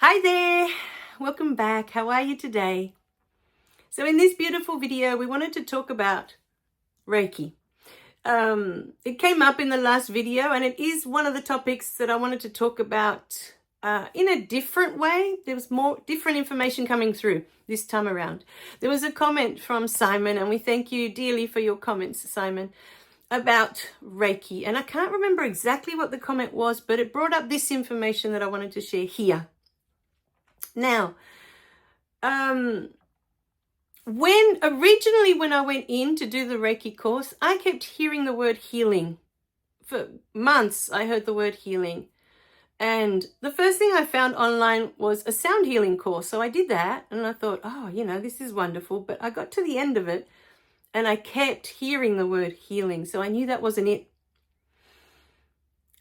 Hi there, welcome back. How are you today? So in this beautiful video, we wanted to talk about Reiki. It came up in the last video and it is one of the topics that I wanted to talk about in a different way. There was more different information coming through this time around. There was a comment from Simon, and we thank you dearly for your comments, Simon, about Reiki. And I can't remember exactly what the comment was, but it brought up this information that I wanted to share here. Now, when I went in to do the Reiki course, I kept hearing the word healing. For months, I heard the word healing. And the first thing I found online was a sound healing course. So I did that and I thought, oh, this is wonderful. But I got to the end of it and I kept hearing the word healing. So I knew that wasn't it.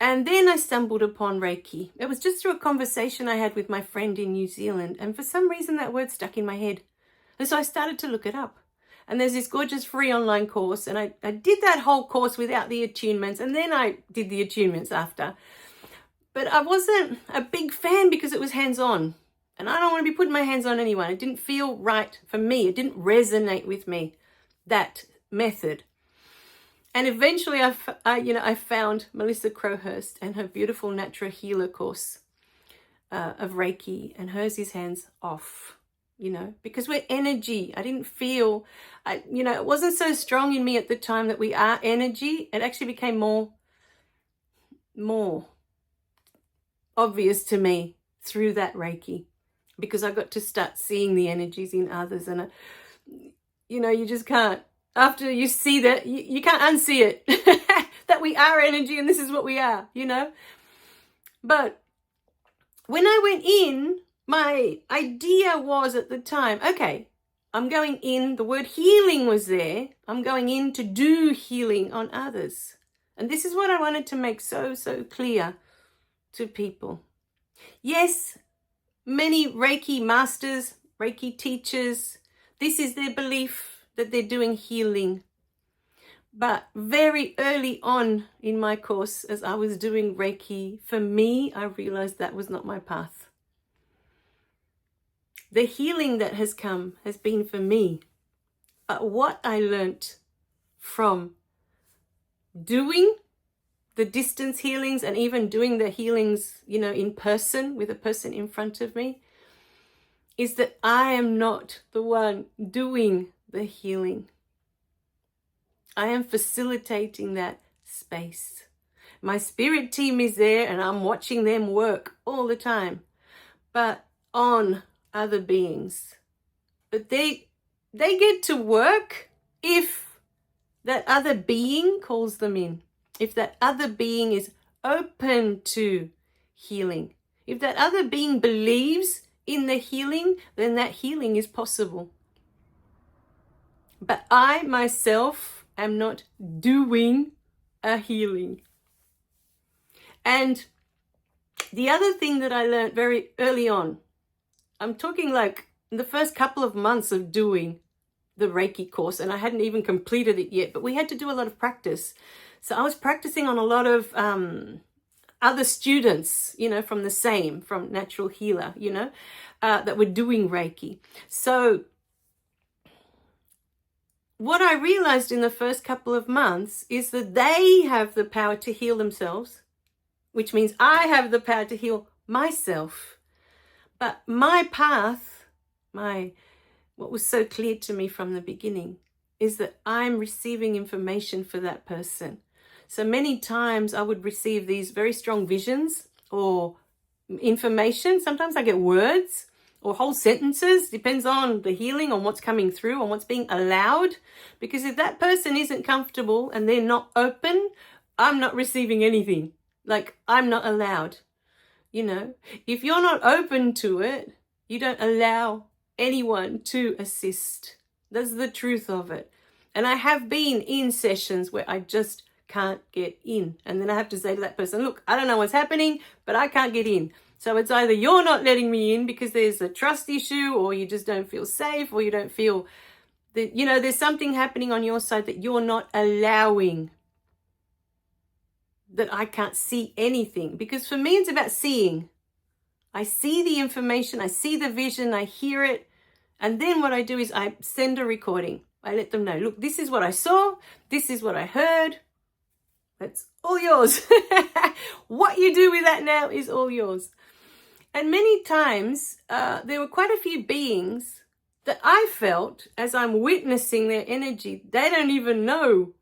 And then I stumbled upon Reiki. It was just through a conversation I had with my friend in New Zealand. And for some reason, that word stuck in my head. And so I started to look it up. And there's this gorgeous free online course. And I did that whole course without the attunements. And then I did the attunements after. But I wasn't a big fan because it was hands-on. And I don't want to be putting my hands on anyone. It didn't feel right for me. It didn't resonate with me, that method. And eventually I found Melissa Crowhurst and her beautiful Natural Healer course of Reiki, and hers is hands off, because we're energy. I didn't feel, it wasn't so strong in me at the time that we are energy. It actually became more obvious to me through that Reiki, because I got to start seeing the energies in others. And, you just can't. After you see that, you can't unsee it, that we are energy and this is what we are, But when I went in, my idea was at the time, okay, I'm going in, the word healing was there. I'm going in to do healing on others. And this is what I wanted to make so clear to people. Yes, many Reiki masters, Reiki teachers, this is their belief, that they're doing healing. But very early on in my course, as I was doing Reiki, for me, I realized that was not my path. The healing that has come has been for me. But what I learnt from doing the distance healings and even doing the healings, in person with a person in front of me, is that I am not the one doing the healing. I am facilitating that space. My spirit team is there and I'm watching them work all the time, but on other beings. But they get to work if that other being calls them in. If that other being is open to healing. If that other being believes in the healing, then that healing is possible. But I myself am not doing a healing. And the other thing that I learned very early on, I'm talking like in the first couple of months of doing the Reiki course, and I hadn't even completed it yet, but we had to do a lot of practice. So I was practicing on a lot of other students, from Natural Healer, that were doing Reiki. So what I realized in the first couple of months is that they have the power to heal themselves, which means I have the power to heal myself. But my path, what was so clear to me from the beginning is that I'm receiving information for that person. So many times I would receive these very strong visions or information. Sometimes I get words or whole sentences, depends on the healing, on what's coming through, on what's being allowed. Because if that person isn't comfortable and they're not open, I'm not receiving anything. Like, I'm not allowed. If you're not open to it, you don't allow anyone to assist. That's the truth of it. And I have been in sessions where I just can't get in. And then I have to say to that person, look, I don't know what's happening, but I can't get in. So it's either you're not letting me in because there's a trust issue, or you just don't feel safe, or you don't feel that, there's something happening on your side that you're not allowing, that I can't see anything. Because for me, it's about seeing. I see the information, I see the vision, I hear it. And then what I do is I send a recording. I let them know, look, this is what I saw. This is what I heard. That's all yours. What you do with that now is all yours. And many times there were quite a few beings that I felt as I'm witnessing their energy, they don't even know.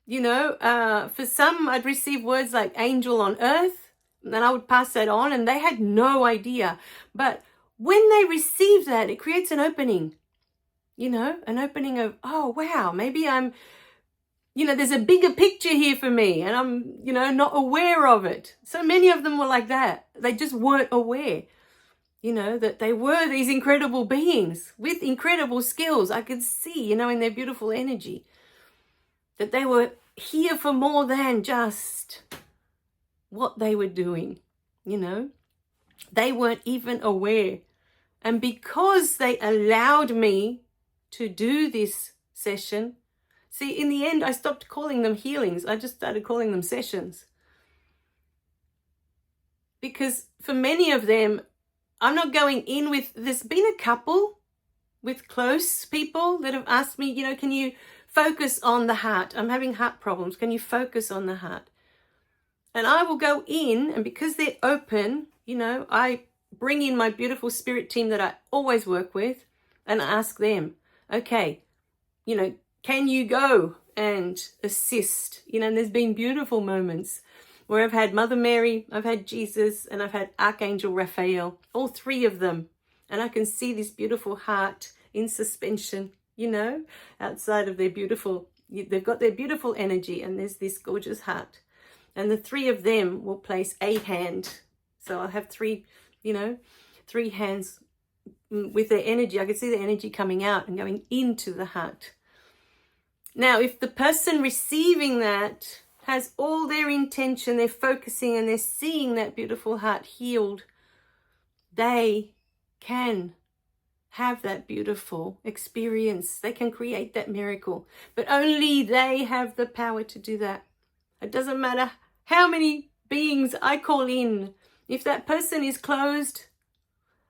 You know, for some, I'd receive words like angel on earth, and then I would pass that on, and they had no idea. But when they receive that, it creates an opening, you know, an opening of, oh, wow, maybe I'm, you know, there's a bigger picture here for me, and I'm, you know, not aware of it. So many of them were like that. They just weren't aware, you know, that they were these incredible beings with incredible skills. I could see, you know, in their beautiful energy, that they were here for more than just what they were doing, you know. They weren't even aware. And because they allowed me to do this session, see, in the end, I stopped calling them healings. I just started calling them sessions. Because for many of them, I'm not going in with, there's been a couple with close people that have asked me, you know, can you focus on the heart? I'm having heart problems. Can you focus on the heart? And I will go in, and because they're open, you know, I bring in my beautiful spirit team that I always work with and ask them, okay, you know, can you go and assist? You know, and there's been beautiful moments where I've had Mother Mary, I've had Jesus, and I've had Archangel Raphael, all three of them. And I can see this beautiful heart in suspension, you know, outside of their beautiful, they've got their beautiful energy, and there's this gorgeous heart. And the three of them will place a hand. So I'll have three, you know, three hands with their energy. I can see the energy coming out and going into the heart. Now, if the person receiving that has all their intention, they're focusing and they're seeing that beautiful heart healed, they can have that beautiful experience. They can create that miracle, but only they have the power to do that. It doesn't matter how many beings I call in. If that person is closed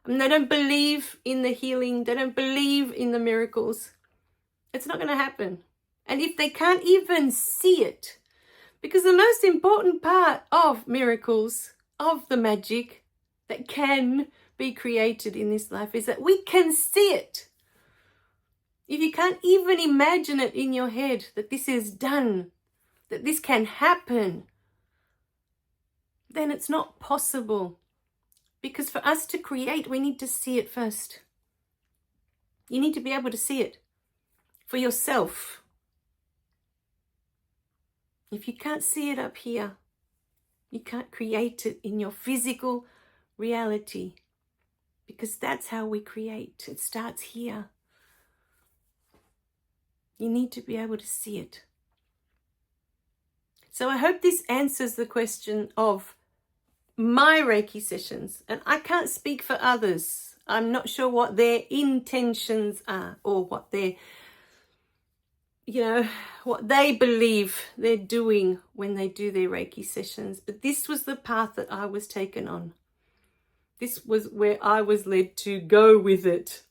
and they don't believe in the healing, they don't believe in the miracles, it's not going to happen. And if they can't even see it, because the most important part of miracles, of the magic that can be created in this life, is that we can see it. If you can't even imagine it in your head that this is done, that this can happen, then it's not possible. Because for us to create, we need to see it first. You need to be able to see it for yourself. If you can't see it up here, you can't create it in your physical reality. Because that's how we create. It starts here. You need to be able to see it. So I hope this answers the question of my Reiki sessions. And I can't speak for others. I'm not sure what their intentions are, or what their, you know, what they believe they're doing when they do their Reiki sessions. But this was the path that I was taken on. This was where I was led to go with it.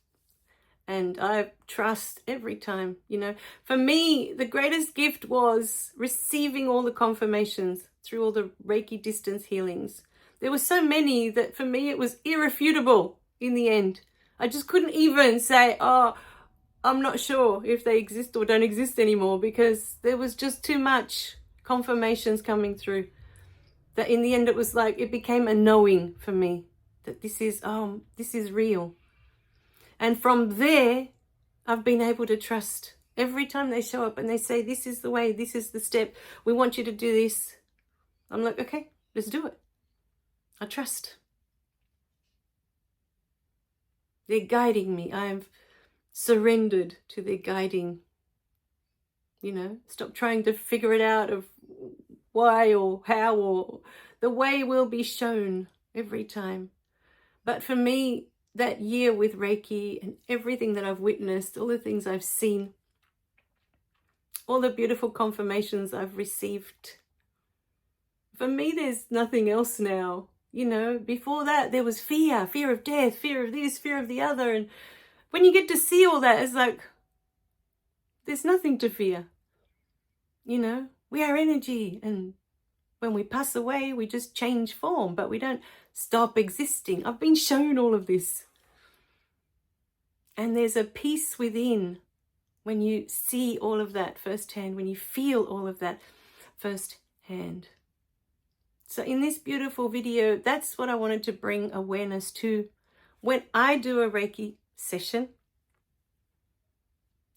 And I trust every time, you know. For me, the greatest gift was receiving all the confirmations through all the Reiki distance healings. There were so many that for me it was irrefutable in the end. I just couldn't even say, oh, I'm not sure if they exist or don't exist anymore, because there was just too much confirmations coming through. That in the end it was like, it became a knowing for me. That this is real. And from there, I've been able to trust. Every time they show up and they say, this is the way, this is the step, we want you to do this. I'm like, okay, let's do it. I trust. They're guiding me. I've surrendered to their guiding. You know, stop trying to figure it out of why or how, or the way will be shown every time. But for me, that year with Reiki and everything that I've witnessed, all the things I've seen, all the beautiful confirmations I've received, for me, there's nothing else now. You know, before that, there was fear of death, fear of this, fear of the other. And when you get to see all that, it's like, there's nothing to fear. You know, we are energy. And when we pass away, we just change form, but we don't stop existing. I've been shown all of this. And there's a peace within when you see all of that firsthand, when you feel all of that firsthand. So in this beautiful video, that's what I wanted to bring awareness to. When I do a Reiki session,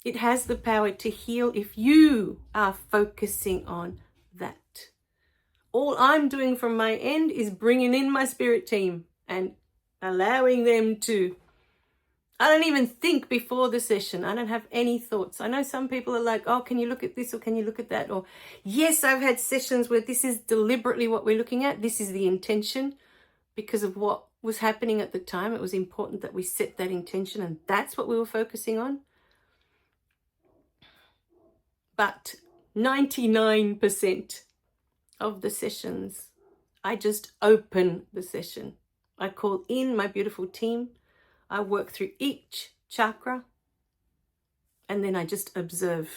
it has the power to heal if you are focusing on that. All I'm doing from my end is bringing in my spirit team and allowing them to. I don't even think before the session. I don't have any thoughts. I know some people are like, oh, can you look at this or can you look at that? Or yes, I've had sessions where this is deliberately what we're looking at. This is the intention because of what was happening at the time. It was important that we set that intention, and that's what we were focusing on. But 99% of the sessions, I just open the session. I call in my beautiful team. I work through each chakra, and then I just observe.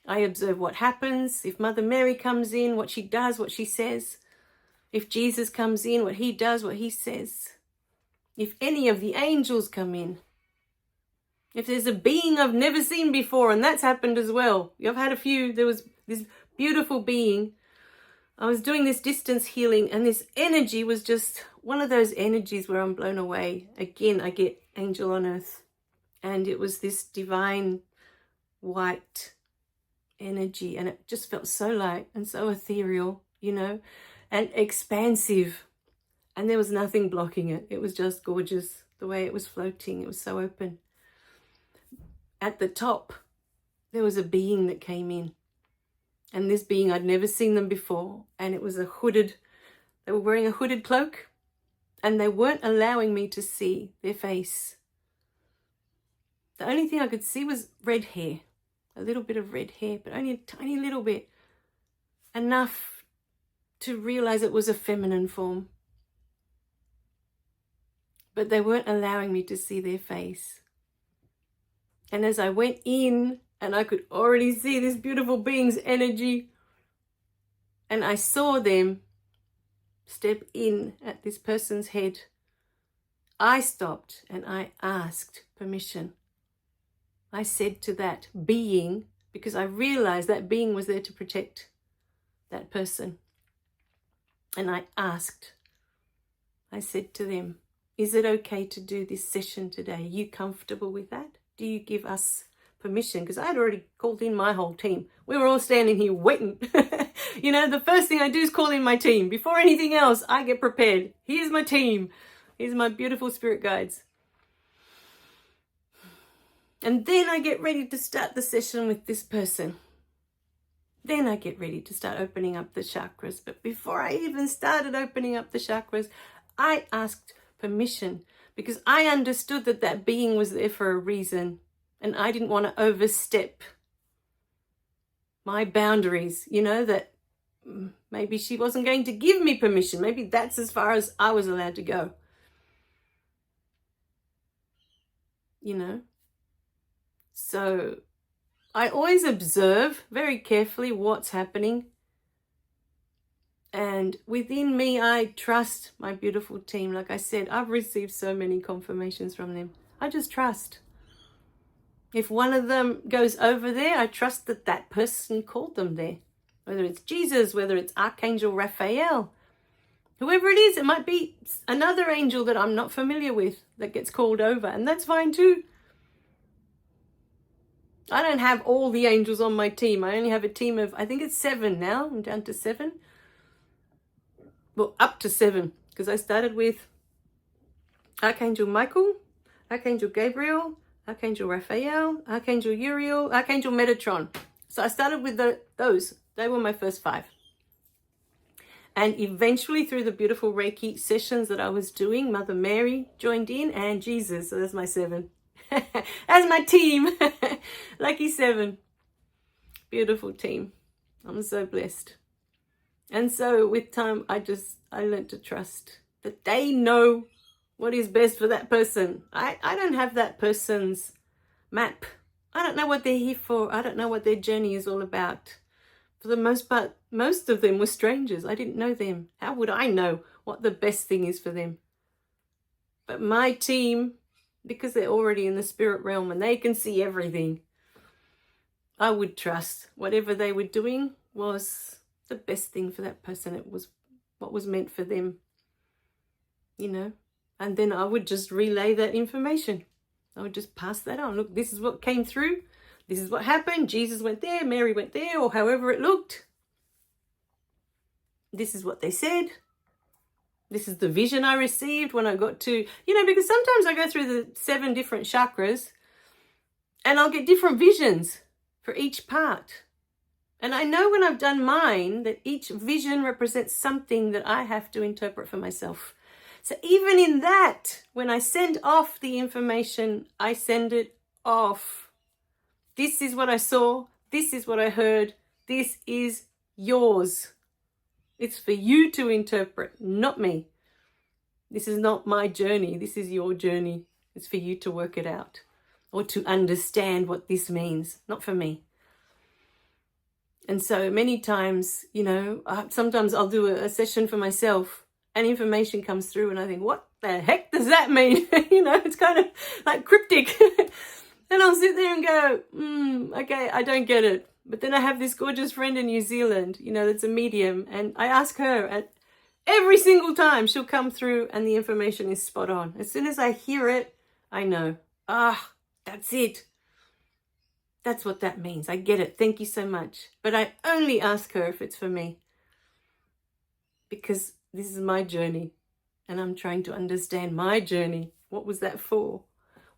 I observe what happens. If Mother Mary comes in, what she does, what she says. If Jesus comes in, what he does, what he says. If any of the angels come in. If there's a being I've never seen before, and that's happened as well. I've had a few. There was this beautiful being. I was doing this distance healing, and this energy was just one of those energies where I'm blown away. Again, I get angel on earth. And it was this divine white energy, and it just felt so light and so ethereal, you know, and expansive. And there was nothing blocking it. It was just gorgeous the way it was floating. It was so open. At the top, there was a being that came in. And this being, I'd never seen them before. And it was they were wearing a hooded cloak. And they weren't allowing me to see their face. The only thing I could see was red hair. A little bit of red hair, but only a tiny little bit. Enough to realize it was a feminine form. But they weren't allowing me to see their face. And as I went in, and I could already see this beautiful being's energy, and I saw them step in at this person's head, I stopped and I asked permission. I said to that being, because I realized that being was there to protect that person. And I asked, I said to them, is it okay to do this session today? Are you comfortable with that? Do you give us permission? Because I had already called in my whole team. We were all standing here waiting. You know, the first thing I do is call in my team. Before anything else, I get prepared. Here's my team. Here's my beautiful spirit guides. And then I get ready to start the session with this person. Then I get ready to start opening up the chakras. But before I even started opening up the chakras, I asked permission because I understood that that being was there for a reason. And I didn't want to overstep my boundaries, you know, that maybe she wasn't going to give me permission. Maybe that's as far as I was allowed to go. You know? So I always observe very carefully what's happening. And within me, I trust my beautiful team. Like I said, I've received so many confirmations from them. I just trust. If one of them goes over there, I trust that that person called them there. Whether it's Jesus, whether it's Archangel Rafail, whoever it is, it might be another angel that I'm not familiar with that gets called over. And that's fine too. I don't have all the angels on my team. I only have a team of, I think it's 7 now. I'm down to 7. Well, up to 7. Because I started with Archangel Michael, Archangel Gabriel, Archangel Raphael, Archangel Uriel, Archangel Metatron. So I started with those. They were my first 5. And eventually through the beautiful Reiki sessions that I was doing, Mother Mary joined in and Jesus. So that's my 7. That's my team. Lucky 7. Beautiful team. I'm so blessed. And so with time, I learned to trust that they know what is best for that person. I don't have that person's map. I don't know what they're here for. I don't know what their journey is all about. For the most part, most of them were strangers. I didn't know them. How would I know what the best thing is for them? But my team, because they're already in the spirit realm and they can see everything, I would trust whatever they were doing was the best thing for that person. It was what was meant for them, you know. And then I would just relay that information. I would just pass that on. Look, this is what came through. This is what happened. Jesus went there, Mary went there, or however it looked. This is what they said. This is the vision I received when I got to, because sometimes I go through the 7 different chakras and I'll get different visions for each part. And I know when I've done mine that each vision represents something that I have to interpret for myself. So even in that, when I send off the information, I send it off. This is what I saw. This is what I heard. This is yours. It's for you to interpret, not me. This is not my journey. This is your journey. It's for you to work it out or to understand what this means, not for me. And so many times, sometimes I'll do a session for myself and information comes through and I think, what the heck does that mean? It's kind of like cryptic. And I'll sit there and go, okay, I don't get it. But then I have this gorgeous friend in New Zealand, that's a medium. And I ask her at every single time she'll come through and the information is spot on. As soon as I hear it, I know, that's it. That's what that means. I get it. Thank you so much. But I only ask her if it's for me. Because this is my journey. And I'm trying to understand my journey. What was that for?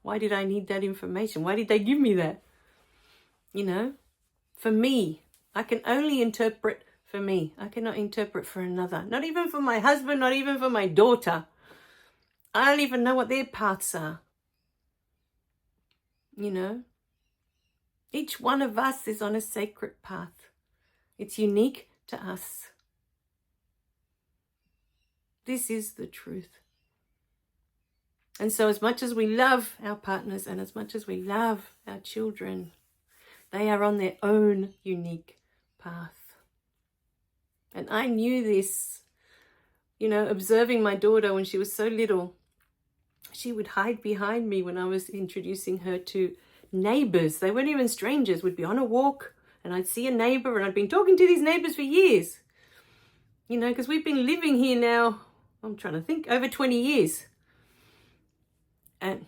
Why did I need that information? Why did they give me that? For me. I can only interpret for me. I cannot interpret for another. Not even for my husband, not even for my daughter. I don't even know what their paths are. Each one of us is on a sacred path. It's unique to us. This is the truth. And so as much as we love our partners and as much as we love our children, they are on their own unique path. And I knew this, observing my daughter when she was so little. She would hide behind me when I was introducing her to neighbors. They weren't even strangers. We'd be on a walk and I'd see a neighbor and I'd been talking to these neighbors for years. Because we've been living here now, I'm trying to think, over 20 years. And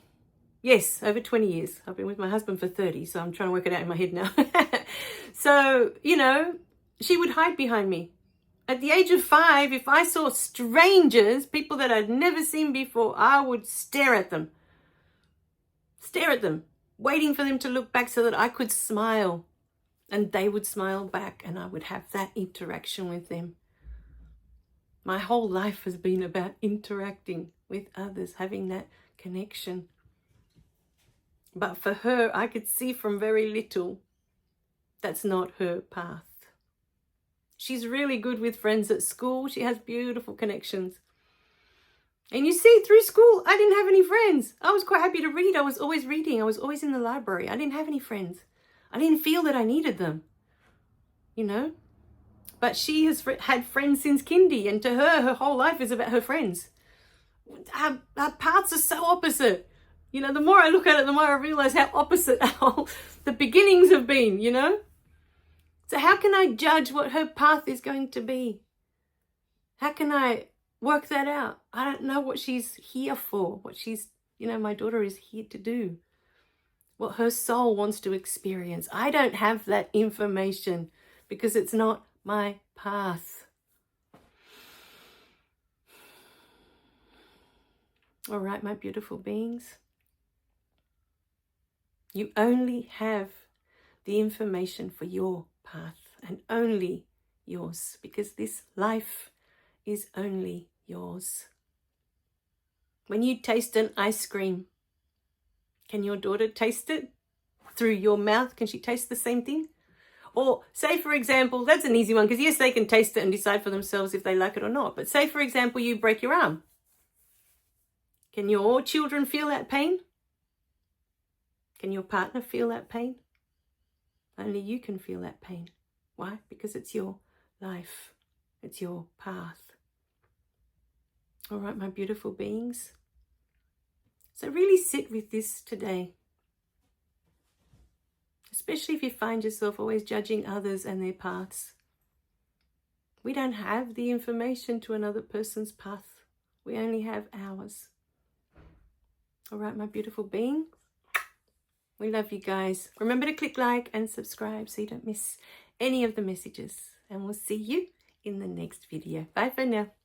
yes, over 20 years. I've been with my husband for 30, so I'm trying to work it out in my head now. So, she would hide behind me. At the age of 5, if I saw strangers, people that I'd never seen before, I would stare at them. Waiting for them to look back so that I could smile. And they would smile back and I would have that interaction with them. My whole life has been about interacting with others, having that connection. But for her, I could see from very little, that's not her path. She's really good with friends at school. She has beautiful connections. And you see, through school, I didn't have any friends. I was quite happy to read. I was always reading. I was always in the library. I didn't have any friends. I didn't feel that I needed them, But she has had friends since kindy, and to her whole life is about her friends. Our paths are so opposite. The more I look at it, the more I realize how opposite the beginnings have been, So how can I judge what her path is going to be? How can I work that out? I don't know what she's here for, what she's, my daughter is here to do, what her soul wants to experience. I don't have that information because it's not my path. All right, my beautiful beings. You only have the information for your path and only yours, because this life is only yours. When you taste an ice cream, can your daughter taste it through your mouth? Can she taste the same thing? Or say, for example, that's an easy one, because yes, they can taste it and decide for themselves if they like it or not. But say, for example, you break your arm. Can your children feel that pain? Can your partner feel that pain? Only you can feel that pain. Why? Because it's your life. It's your path. All right, my beautiful beings. So really sit with this today. Especially if you find yourself always judging others and their paths. We don't have the information to another person's path. We only have ours. All right, my beautiful beings. We love you guys. Remember to click like and subscribe so you don't miss any of the messages. And we'll see you in the next video. Bye for now.